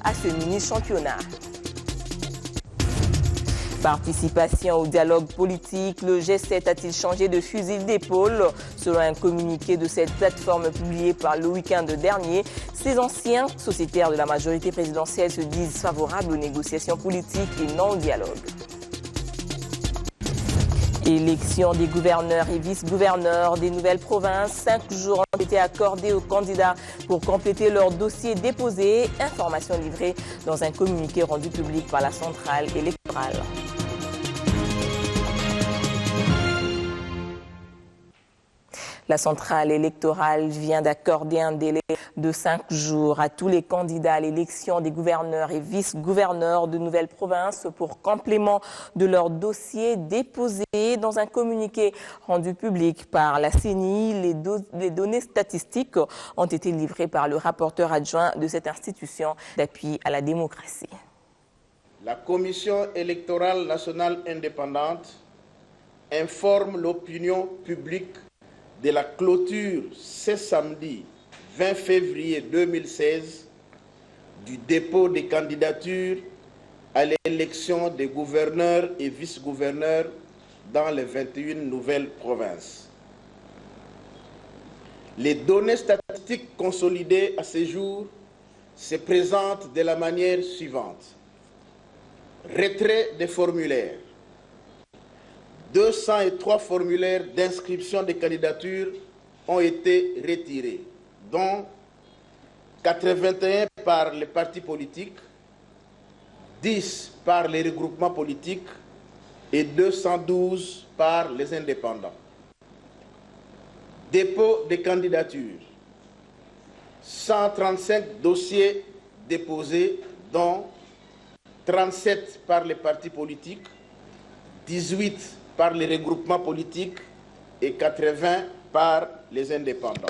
à ce mini-championnat. Participation au dialogue politique, le G7 a-t-il changé de fusil d'épaule? Selon un communiqué de cette plateforme publié par le week-end dernier, ces anciens sociétaires de la majorité présidentielle se disent favorables aux négociations politiques et non au dialogue. Élection des gouverneurs et vice-gouverneurs des nouvelles provinces. 5 jours ont été accordés aux candidats pour compléter leur dossier déposé. Information livrée dans un communiqué rendu public par la centrale électorale. La centrale électorale vient d'accorder un délai de 5 jours à tous les candidats à l'élection des gouverneurs et vice-gouverneurs de nouvelles provinces pour complément de leur dossier déposé. Dans un communiqué rendu public par la CENI, les données statistiques ont été livrées par le rapporteur adjoint de cette institution d'appui à la démocratie. La Commission électorale nationale indépendante informe l'opinion publique de la clôture ce samedi 20 février 2016 du dépôt des candidatures à l'élection des gouverneurs et vice-gouverneurs dans les 21 nouvelles provinces. Les données statistiques consolidées à ce jour se présentent de la manière suivante. Retrait des formulaires. 203 formulaires d'inscription des candidatures ont été retirés, dont 81 par les partis politiques, 10 par les regroupements politiques et 212 par les indépendants. Dépôt des candidatures. 135 dossiers déposés, dont 37 par les partis politiques, 18 par les regroupements politiques et 80 par les indépendants.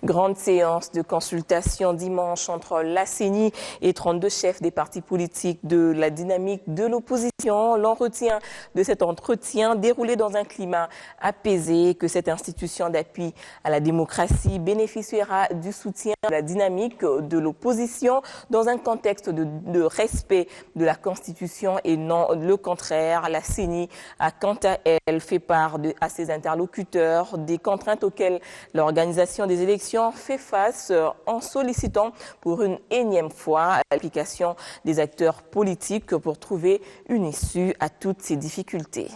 Grande séance de consultation dimanche entre la CENI et 32 chefs des partis politiques de la dynamique de l'opposition. L'on retient de cet entretien déroulé dans un climat apaisé que cette institution d'appui à la démocratie bénéficiera du soutien de la dynamique de l'opposition dans un contexte de respect de la Constitution et non le contraire. La CENI a quant à elle fait part à ses interlocuteurs des contraintes auxquelles l'organisation des élections fait face en sollicitant pour une énième fois l'application des acteurs politiques pour trouver une issue à toutes ces difficultés.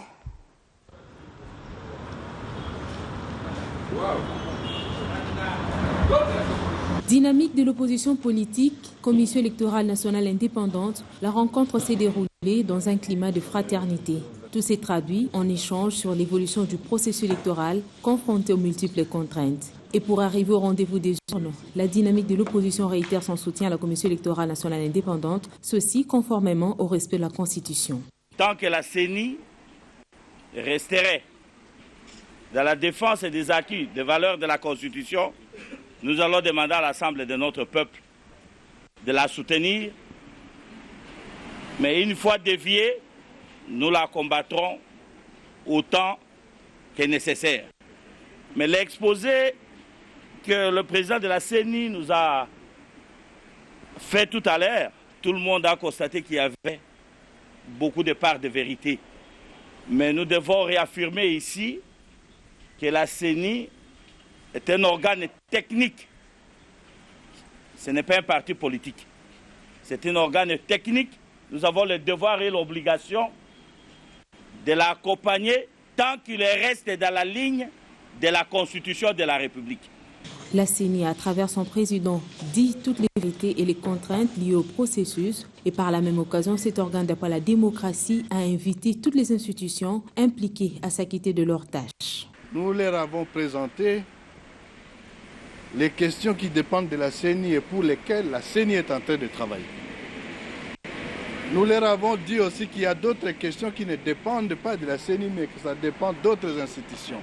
Dynamique de l'opposition politique, Commission électorale nationale indépendante, la rencontre s'est déroulée dans un climat de fraternité. Tout s'est traduit en échange sur l'évolution du processus électoral confronté aux multiples contraintes. Et pour arriver au rendez-vous des urnes, la dynamique de l'opposition réitère son soutien à la Commission électorale nationale indépendante, ceci conformément au respect de la Constitution. Tant que la CENI resterait dans la défense des acquis, des valeurs de la Constitution, nous allons demander à l'Assemblée de notre peuple de la soutenir. Mais une fois déviée, nous la combattrons autant que nécessaire. Mais l'exposé que le président de la CENI nous a fait tout à l'heure, tout le monde a constaté qu'il y avait beaucoup de parts de vérité. Mais nous devons réaffirmer ici que la CENI est un organe technique. Ce n'est pas un parti politique. C'est un organe technique. Nous avons le devoir et l'obligation de l'accompagner tant qu'il reste dans la ligne de la Constitution de la République. La CENI, à travers son président, dit toutes les vérités et les contraintes liées au processus et par la même occasion, cet organe d'appui à la démocratie a invité toutes les institutions impliquées à s'acquitter de leurs tâches. Nous leur avons présenté les questions qui dépendent de la CENI et pour lesquelles la CENI est en train de travailler. Nous leur avons dit aussi qu'il y a d'autres questions qui ne dépendent pas de la CENI, mais que ça dépend d'autres institutions.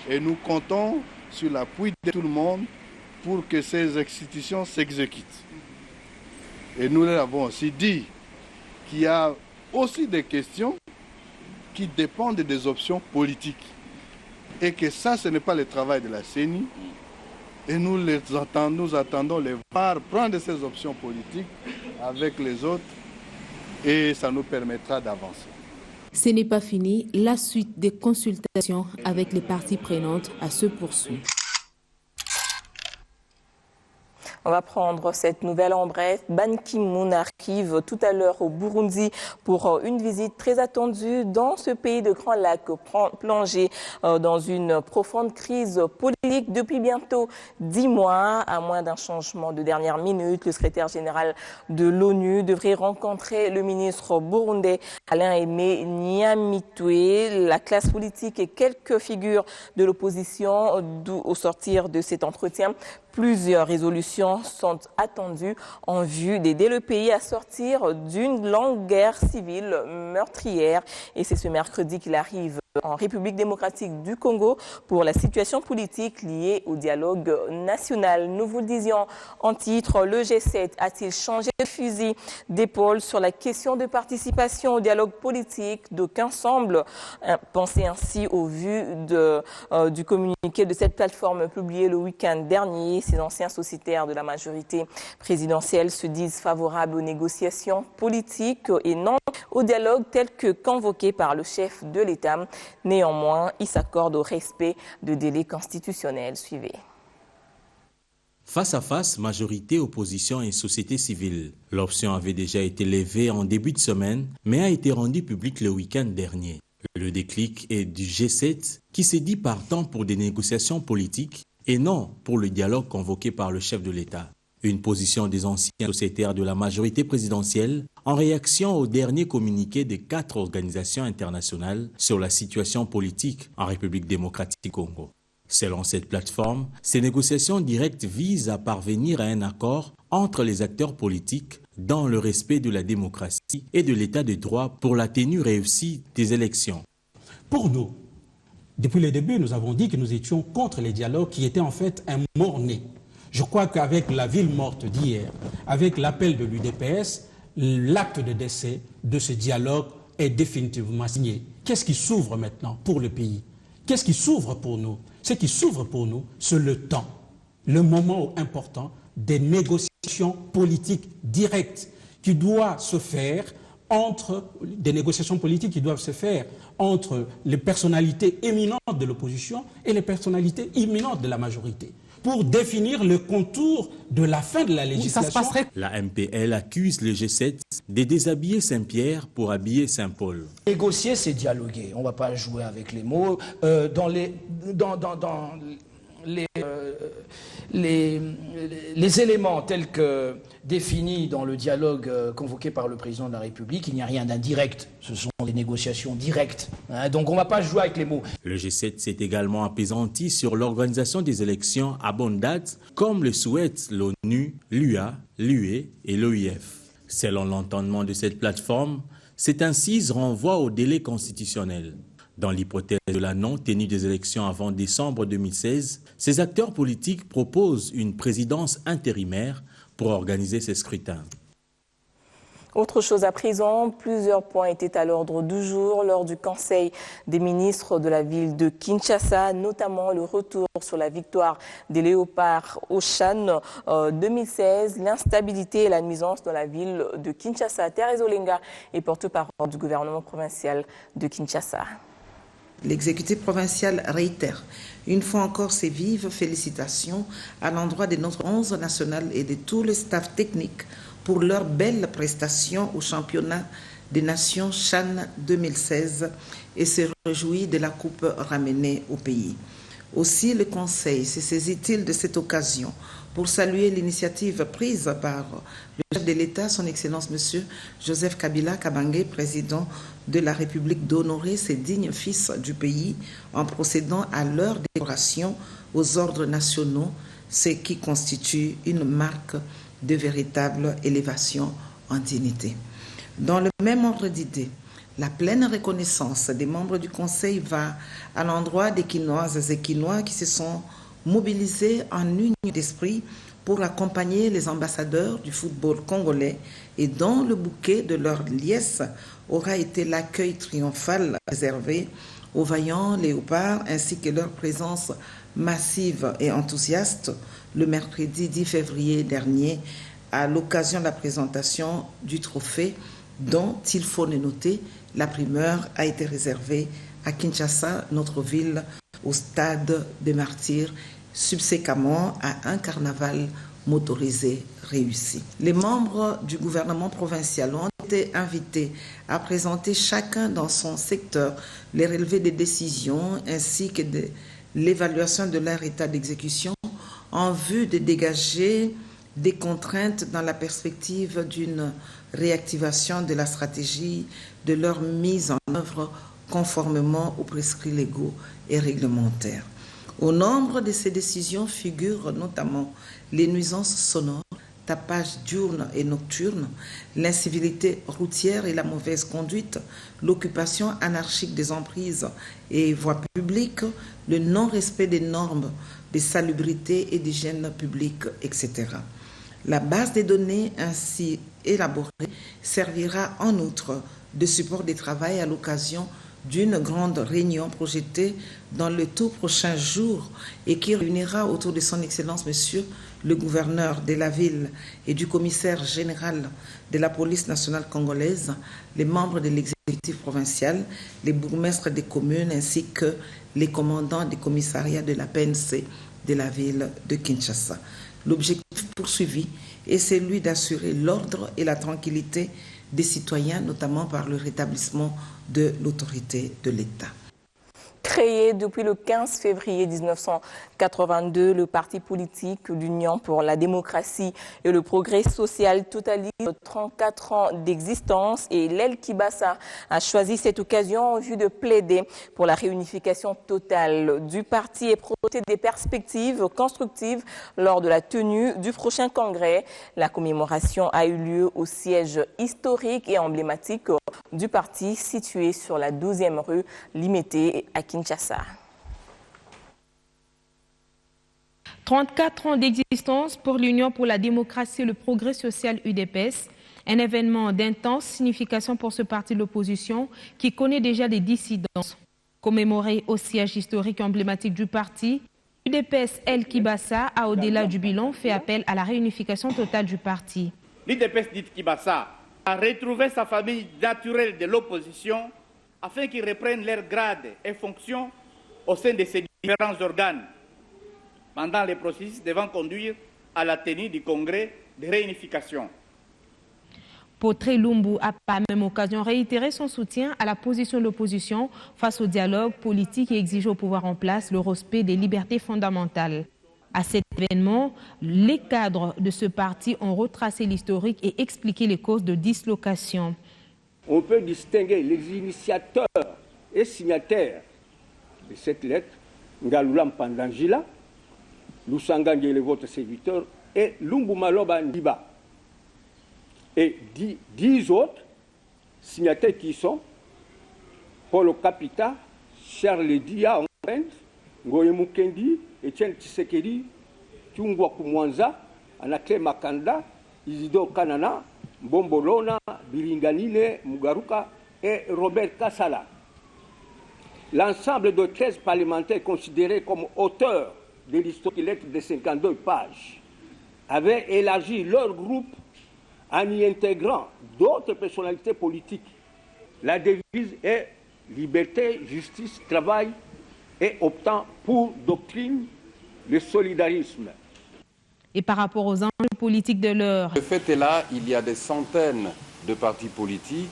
Et nous comptons sur l'appui de tout le monde pour que ces institutions s'exécutent. Et nous leur avons aussi dit qu'il y a aussi des questions qui dépendent des options politiques. Et que ça, ce n'est pas le travail de la CENI, Et nous attendons les voir prendre ces options politiques avec les autres et ça nous permettra d'avancer. Ce n'est pas fini, la suite des consultations avec les parties prenantes se poursuit. On va prendre cette nouvelle en bref. Ban Ki-moon arrive tout à l'heure au Burundi pour une visite très attendue dans ce pays de Grand Lac plongé dans une profonde crise politique depuis bientôt 10 mois. À moins d'un changement de dernière minute, le secrétaire général de l'ONU devrait rencontrer le ministre burundais Alain-Aimé Nyamitwe. La classe politique et quelques figures de l'opposition au sortir de cet entretien. Plusieurs résolutions sont attendues en vue d'aider le pays à sortir d'une longue guerre civile meurtrière. Et c'est ce mercredi qu'il arrive en République démocratique du Congo pour la situation politique liée au dialogue national. Nous vous le disions en titre, le G7 a-t-il changé de fusil d'épaule sur la question de participation au dialogue politique? D'aucuns semblent penser ainsi au vu du communiqué de cette plateforme publié le week-end dernier. Ces anciens sociétaires de la majorité présidentielle se disent favorables aux négociations politiques et non au dialogue tel que convoqué par le chef de l'État. Néanmoins, ils s'accordent au respect de délais constitutionnels. Suivez. Face à face, majorité, opposition et société civile. L'option avait déjà été levée en début de semaine, mais a été rendue publique le week-end dernier. Le déclic est du G7 qui s'est dit partant pour des négociations politiques et non pour le dialogue convoqué par le chef de l'État. Une position des anciens sociétaires de la majorité présidentielle en réaction au dernier communiqué des 4 organisations internationales sur la situation politique en République démocratique du Congo. Selon cette plateforme, ces négociations directes visent à parvenir à un accord entre les acteurs politiques dans le respect de la démocratie et de l'état de droit pour la tenue réussie des élections. Pour nous, depuis le début, nous avons dit que nous étions contre les dialogues qui étaient en fait un mort-né. Je crois qu'avec la ville morte d'hier, avec l'appel de l'UDPS, l'acte de décès de ce dialogue est définitivement signé. Qu'est-ce qui s'ouvre maintenant pour le pays? Qu'est-ce qui s'ouvre pour nous? Ce qui s'ouvre pour nous, c'est le temps, le moment important des négociations politiques directes qui doivent se faire entre les personnalités éminentes de l'opposition et les personnalités imminentes de la majorité, pour définir le contour de la fin de la législation. La MPL accuse le G7 de déshabiller Saint-Pierre pour habiller Saint-Paul. Négocier, c'est dialoguer. On ne va pas jouer avec les mots. Dans les éléments tels que définis dans le dialogue convoqué par le président de la République, il n'y a rien d'indirect. Ce sont des négociations directes. Donc on ne va pas jouer avec les mots. Le G7 s'est également apaisanti sur l'organisation des élections à bonne date, comme le souhaitent l'ONU, l'UA, l'UE et l'OIF. Selon l'entendement de cette plateforme, cette incise renvoie au délai constitutionnel. Dans l'hypothèse de la non-tenue des élections avant décembre 2016, ces acteurs politiques proposent une présidence intérimaire pour organiser ces scrutins. Autre chose à présent, plusieurs points étaient à l'ordre du jour lors du Conseil des ministres de la ville de Kinshasa, notamment le retour sur la victoire des Léopards au CHAN 2016, l'instabilité et la nuisance dans la ville de Kinshasa. Thérèse Olenga est porte-parole du gouvernement provincial de Kinshasa. L'exécutif provincial réitère une fois encore ses vives félicitations à l'endroit de notre 11 national et de tout le staff technique pour leur belle prestation au championnat des nations CHAN 2016 et se réjouit de la coupe ramenée au pays. Aussi, le Conseil se saisit-il de cette occasion pour saluer l'initiative prise par le chef de l'État, son Excellence M. Joseph Kabila Kabange, président de la République, d'honorer ces dignes fils du pays en procédant à leur décoration aux ordres nationaux, ce qui constitue une marque de véritable élévation en dignité. Dans le même ordre d'idées, la pleine reconnaissance des membres du Conseil va à l'endroit des Quinoises et Quinois qui se sont mobilisés en union d'esprit pour accompagner les ambassadeurs du football congolais et dont le bouquet de leur liesse aura été l'accueil triomphal réservé aux vaillants léopards ainsi que leur présence massive et enthousiaste le mercredi 10 février dernier à l'occasion de la présentation du trophée dont, il faut le noter, la primeur a été réservée à Kinshasa, notre ville, au stade des Martyrs, subséquemment à un carnaval motorisé réussi. Les membres du gouvernement provincial ont été invités à présenter chacun dans son secteur les relevés des décisions ainsi que de l'évaluation de leur état d'exécution en vue de dégager des contraintes dans la perspective d'une réactivation de la stratégie de leur mise en œuvre conformément aux prescrits légaux et réglementaires. Au nombre de ces décisions figurent notamment les nuisances sonores, tapage diurne et nocturne, l'incivilité routière et la mauvaise conduite, l'occupation anarchique des emprises et voies publiques, le non-respect des normes de salubrité et d'hygiène publique, etc. La base des données ainsi élaborée servira en outre de support de travail à l'occasion d'une grande réunion projetée dans le tout prochain jour et qui réunira autour de son Excellence Monsieur le gouverneur de la ville et du commissaire général de la police nationale congolaise, les membres de l'exécutif provincial, les bourgmestres des communes ainsi que les commandants des commissariats de la PNC de la ville de Kinshasa. L'objectif poursuivi est celui d'assurer l'ordre et la tranquillité des citoyens, notamment par le rétablissement de l'autorité de l'État. Créé depuis le 15 février 1982, le parti politique l'Union pour la démocratie et le progrès social totalise 34 ans d'existence et l'El Kibasa a choisi cette occasion en vue de plaider pour la réunification totale du parti et projeter des perspectives constructives lors de la tenue du prochain congrès. La commémoration a eu lieu au siège historique et emblématique du parti situé sur la 12e rue Limité à Kinshasa. 34 ans d'existence pour l'Union pour la démocratie et le progrès social UDPS, un événement d'intense signification pour ce parti de l'opposition qui connaît déjà des dissidences. Commémoré au siège historique emblématique du parti, l'UDPS El Kibasa a au-delà du bilan fait appel à la réunification totale du parti. L'UDPS dit Kibasa a retrouvé sa famille naturelle de l'opposition afin qu'ils reprennent leurs grades et fonctions au sein de ces différents organes, pendant les processus devant conduire à la tenue du congrès de réunification. Potré Lumbu a par la même occasion réitéré son soutien à la position de l'opposition face au dialogue politique et exigé au pouvoir en place le respect des libertés fondamentales. À cet événement, les cadres de ce parti ont retracé l'historique et expliqué les causes de dislocation. On peut distinguer les initiateurs et signataires de cette lettre, Ngalulam Pandangila, Lusangangé, votre serviteur, et Lumbu Maloba Ndiba. Et 10 autres signataires qui sont Paulo Capita, Charles Dia, Ngoye Mukendi, Etienne Tshisekedi, Tungwa Kumwanza, Anakle Makanda, Isidore Kanana, Bombolona, Biringanine, Mugaruka et Robert Kassala. L'ensemble de 13 parlementaires considérés comme auteurs de l'histoire de 52 pages avaient élargi leur groupe en y intégrant d'autres personnalités politiques. La devise est liberté, justice, travail et optant pour doctrine le solidarisme. Et par rapport aux enjeux politiques de l'heure. Le fait est là, il y a des centaines de partis politiques,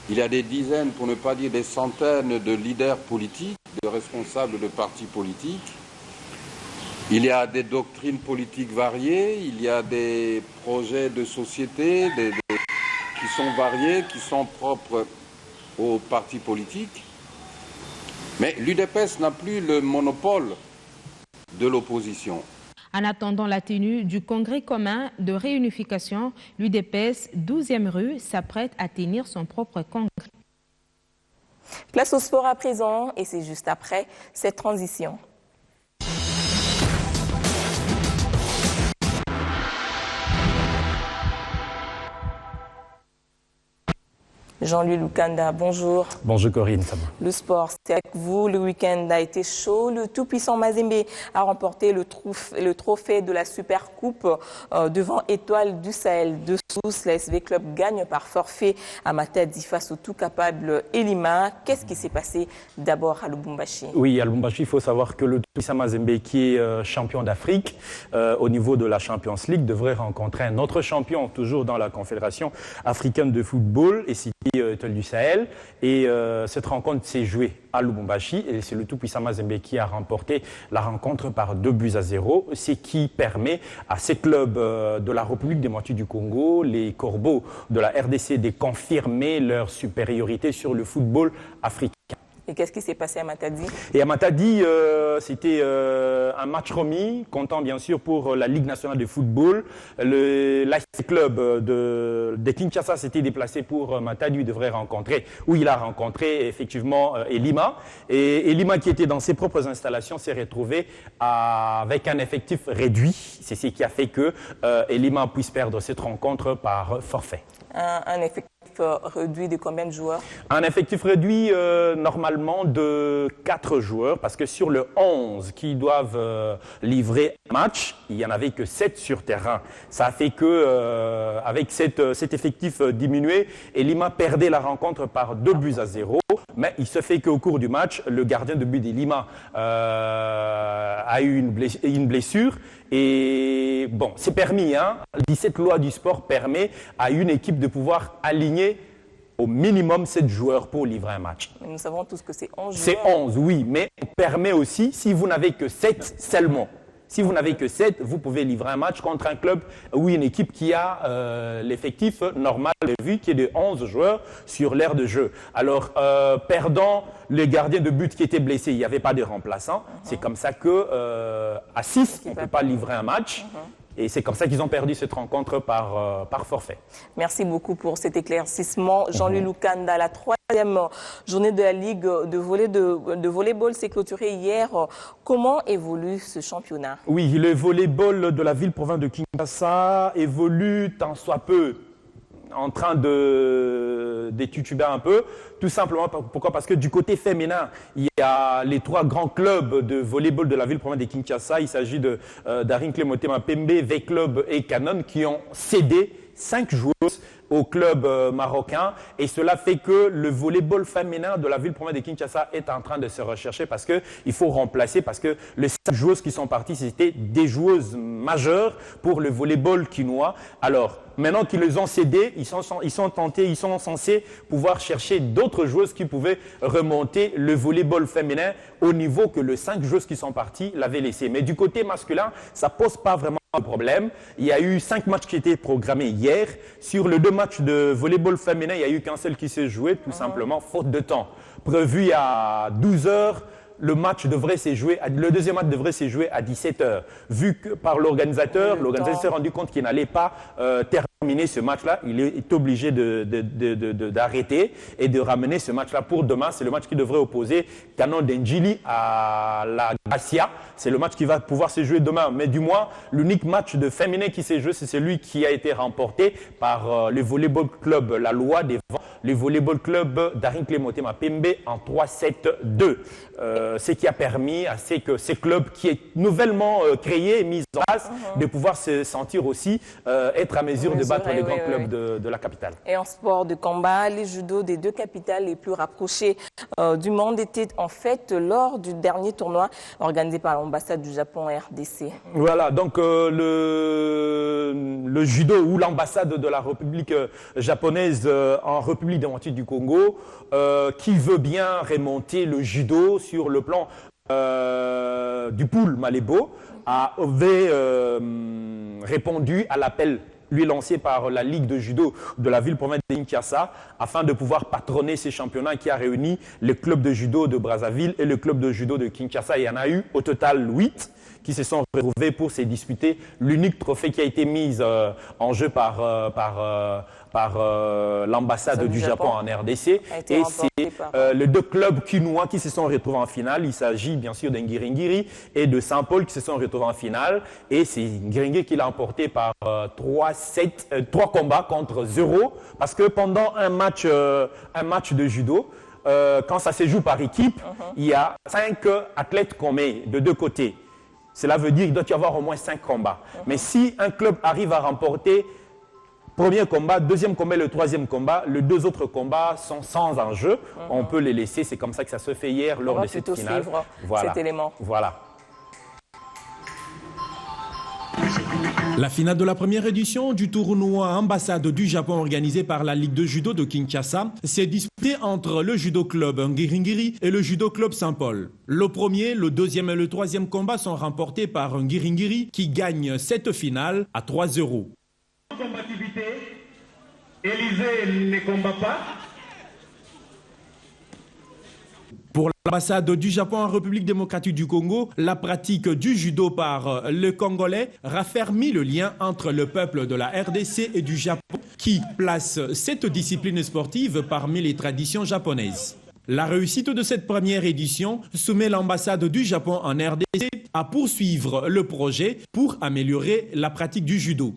il y a des dizaines, pour ne pas dire des centaines de leaders politiques, de responsables de partis politiques. Il y a des doctrines politiques variées, il y a des projets de société qui sont variés, qui sont propres aux partis politiques. Mais l'UDPS n'a plus le monopole de l'opposition. En attendant la tenue du congrès commun de réunification, l'UDPS 12e rue s'apprête à tenir son propre congrès. Place au sport à présent et c'est juste après cette transition. Jean-Louis Lukanda, bonjour. Bonjour Corinne. Le sport, c'est avec vous. Le week-end a été chaud. Le tout-puissant Mazembe a remporté le trophée de la Super Coupe devant Étoile du Sahel de Sousse. La SV Club gagne par forfait à Matadi face au tout capable Elima. Qu'est-ce qui s'est passé d'abord à Lubumbashi? Oui, à Lubumbashi, il faut savoir que le tout-puissant Mazembe, qui est champion d'Afrique au niveau de la Champions League, devrait rencontrer un autre champion, toujours dans la Confédération africaine de football, et c'est Étoile du Sahel. Et cette rencontre s'est jouée à Lubumbashi et c'est le tout-puissant Mazembe qui a remporté la rencontre par 2-0, ce qui permet à ces clubs de la République démocratique du Congo, les Corbeaux de la RDC, de confirmer leur supériorité sur le football africain. Et qu'est-ce qui s'est passé à Matadi? Et à Matadi, c'était un match remis, comptant bien sûr pour la Ligue nationale de football. L'AS Club de Kinshasa s'était déplacé pour Matadi, il devrait rencontrer, où il a rencontré effectivement Elima. Et Elima, qui était dans ses propres installations, s'est retrouvé avec un effectif réduit. C'est ce qui a fait que Elima puisse perdre cette rencontre par forfait. Un effectif réduit de combien de joueurs? Un effectif réduit normalement de 4 joueurs, parce que sur le 11 qui doivent livrer un match, il n'y en avait que 7 sur terrain. Ça a fait que avec cet effectif diminué, Elima perdait la rencontre par 2-0. Mais il se fait qu'au cours du match, le gardien de but d'Elima a eu une blessure. Et bon, c'est permis, hein. 17 lois du sport permet à une équipe de pouvoir aligner au minimum 7 joueurs pour livrer un match. Mais nous savons tous que c'est 11 joueurs. C'est 11, oui, mais on permet aussi, si vous n'avez que 7 seulement. Si vous n'avez que 7, vous pouvez livrer un match contre un club ou une équipe qui a l'effectif normal prévu, qui est de 11 joueurs sur l'aire de jeu. Alors, perdant le gardien de but qui était blessé, il n'y avait pas de remplaçant. C'est comme ça qu'à 6, on ne peut pas livrer un match. Et c'est comme ça qu'ils ont perdu cette rencontre par forfait. Merci beaucoup pour cet éclaircissement. Jean-Louis Lukanda, la 3e journée de la Ligue de volleyball s'est clôturée hier. Comment évolue ce championnat? Oui, le volleyball de la ville-province de Kinshasa évolue tant soit peu, en train de tituber un peu. Tout simplement, pourquoi? Parce que du côté féminin, il y a les 3 grands clubs de volleyball de la ville-province de Kinshasa. Il s'agit de Daring Motema Pembe, V-Club et Canon qui ont cédé 5 joueuses au club marocain, et cela fait que le volleyball féminin de la ville-province de Kinshasa est en train de se rechercher parce qu'il faut remplacer, parce que les 5 joueuses qui sont parties, c'était des joueuses majeures pour le volleyball quinois. Alors, maintenant qu'ils les ont cédés, ils sont censés pouvoir chercher d'autres joueuses qui pouvaient remonter le volleyball féminin au niveau que les 5 joueuses qui sont parties l'avaient laissé. Mais du côté masculin, ça pose pas vraiment de problème. Il y a eu 5 matchs qui étaient programmés hier. Sur les 2 matchs de volleyball féminin, il n'y a eu qu'un seul qui s'est joué, tout simplement, faute de temps. Prévu à 12 h, le deuxième match devrait se jouer à 17 h. Vu que par l'organisateur s'est rendu compte qu'il n'allait pas terminer ce match-là, il est obligé d'arrêter et de ramener ce match-là pour demain. C'est le match qui devrait opposer Canon d'Enjili à la Gracia. C'est le match qui va pouvoir se jouer demain. Mais du moins, l'unique match de féminin qui s'est joué, c'est celui qui a été remporté par le volleyball club La Loi des Vents, le volleyball club Daring Motema Pembe en 3-7-2. Ce qui a permis à que ces clubs qui est nouvellement créé et mis en place de pouvoir se sentir aussi être à mesure de battre les grands clubs de la capitale. Et en sport de combat, les judo des 2 capitales les plus rapprochées du monde étaient en fait lors du dernier tournoi organisé par l'ambassade du Japon RDC. Voilà, donc le judo ou l'ambassade de la République japonaise en République démocratique du Congo qui veut bien remonter le judo sur le plan du pool Malébo avait répondu à l'appel lui lancé par la Ligue de judo de la ville-province de Kinshasa afin de pouvoir patronner ces championnats qui a réuni le club de judo de Brazzaville et le club de judo de Kinshasa. Il y en a eu au total 8. qui se sont retrouvés pour se disputer l'unique trophée qui a été mis en jeu par l'ambassade du Japon en RDC. Et c'est les deux clubs quinois qui se sont retrouvés en finale. Il s'agit bien sûr d'Ngiringiri et de Saint-Paul qui se sont retrouvés en finale. Et c'est Ngiringiri qui l'a emporté par 3 combats contre 0. Parce que pendant un match de judo, quand ça se joue par équipe, il y a 5 athlètes qu'on met de deux côtés. Cela veut dire qu'il doit y avoir au moins 5 combats. Mais si un club arrive à remporter premier combat, deuxième combat et le troisième combat, les 2 autres combats sont sans enjeu. On peut les laisser. C'est comme ça que ça se fait hier lors de cette finale. Voilà. Cet élément. Voilà. La finale de la première édition du tournoi ambassade du Japon organisé par la Ligue de judo de Kinshasa s'est disputée entre le judo club Ngiringiri et le judo club Saint-Paul. Le premier, le deuxième et le troisième combat sont remportés par Ngiringiri qui gagne cette finale à 3-0. Combativité, Élysée ne combat pas. Pour l'ambassade du Japon en République démocratique du Congo, la pratique du judo par le Congolais raffermit le lien entre le peuple de la RDC et du Japon qui place cette discipline sportive parmi les traditions japonaises. La réussite de cette première édition soumet l'ambassade du Japon en RDC à poursuivre le projet pour améliorer la pratique du judo.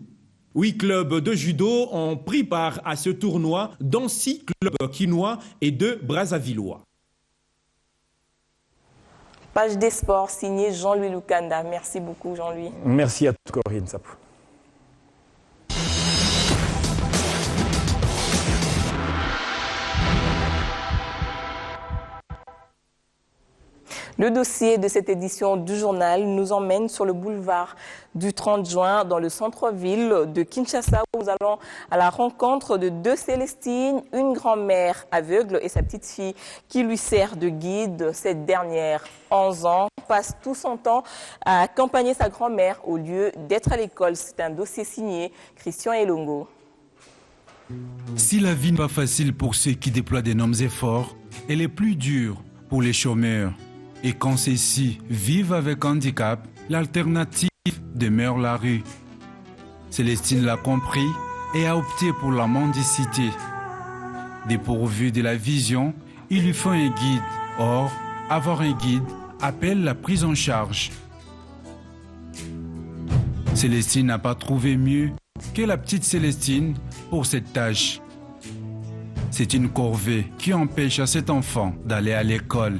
8 clubs de judo ont pris part à ce tournoi, dont 6 clubs quinois et 2 brassavillois. Page des sports signée Jean-Louis Lukanda. Merci beaucoup Jean-Louis. Merci à toi Corinne Sapou. Le dossier de cette édition du journal nous emmène sur le boulevard du 30 juin dans le centre-ville de Kinshasa où nous allons à la rencontre de 2 Célestines, une grand-mère aveugle et sa petite fille qui lui sert de guide. Cette dernière, 11 ans, passe tout son temps à accompagner sa grand-mère au lieu d'être à l'école. C'est un dossier signé Christian Elongo. Si la vie n'est pas facile pour ceux qui déploient d'énormes efforts, elle est plus dure pour les chômeurs. Et quand ceux-ci vivent avec handicap, l'alternative demeure la rue. Célestine l'a compris et a opté pour la mendicité. Dépourvu de la vision, il lui faut un guide. Or, avoir un guide appelle la prise en charge. Célestine n'a pas trouvé mieux que la petite Célestine pour cette tâche. C'est une corvée qui empêche à cet enfant d'aller à l'école.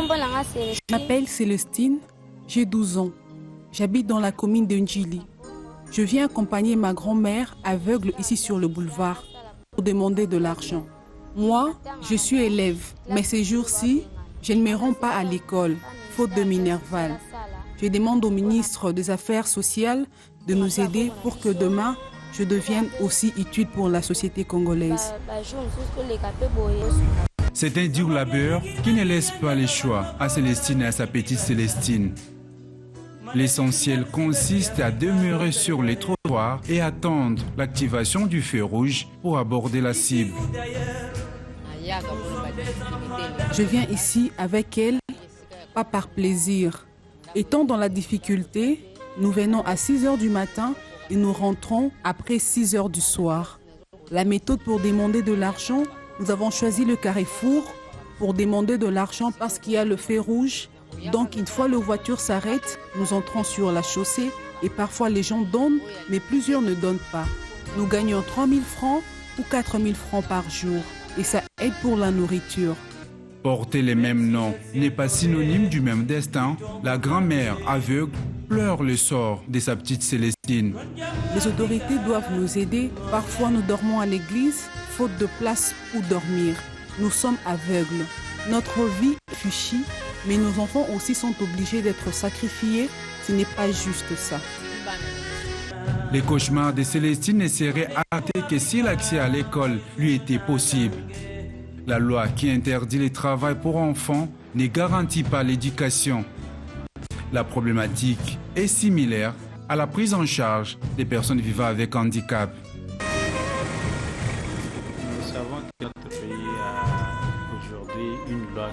Je m'appelle Célestine, j'ai 12 ans. J'habite dans la commune de Njili. Je viens accompagner ma grand-mère aveugle ici sur le boulevard pour demander de l'argent. Moi, je suis élève, mais ces jours-ci, je ne me rends pas à l'école, faute de Minerval. Je demande au ministre des Affaires sociales de nous aider pour que demain, je devienne aussi utile pour la société congolaise. C'est un dur labeur qui ne laisse pas les choix à Célestine et à sa petite Célestine. L'essentiel consiste à demeurer sur les trottoirs et attendre l'activation du feu rouge pour aborder la cible. Je viens ici avec elle, pas par plaisir. Étant dans la difficulté, nous venons à 6 h du matin et nous rentrons après 6 h du soir. La méthode pour demander de l'argent, nous avons choisi le carrefour pour demander de l'argent parce qu'il y a le feu rouge. Donc une fois la voiture s'arrête, nous entrons sur la chaussée et parfois les gens donnent, mais plusieurs ne donnent pas. Nous gagnons 3 000 francs ou 4 000 francs par jour et ça aide pour la nourriture. Porter les mêmes noms n'est pas synonyme du même destin. La grand-mère aveugle pleure le sort de sa petite Célestine. Les autorités doivent nous aider. Parfois nous dormons à l'église, faute de place où dormir. Nous sommes aveugles. Notre vie est fichue, mais nos enfants aussi sont obligés d'être sacrifiés. Ce n'est pas juste ça. Les cauchemars de Célestine ne seraient arrêtés que si l'accès à l'école lui était possible. La loi qui interdit le travail pour enfants ne garantit pas l'éducation. La problématique est similaire à la prise en charge des personnes vivant avec handicap. Nous savons que notre pays a aujourd'hui une loi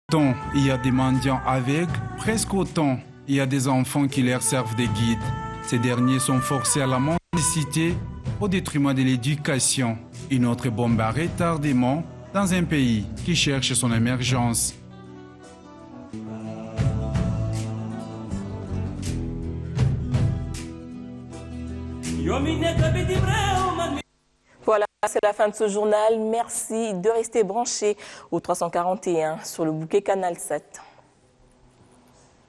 Autant il y a des mendiants aveugles, presque autant il y a des enfants qui leur servent des guides. Ces derniers sont forcés à la mendicité au détriment de l'éducation. Une autre bombe arrête tardivement dans un pays qui cherche son émergence. Voilà, c'est la fin de ce journal. Merci de rester branchés au 341 sur le bouquet Canal 7.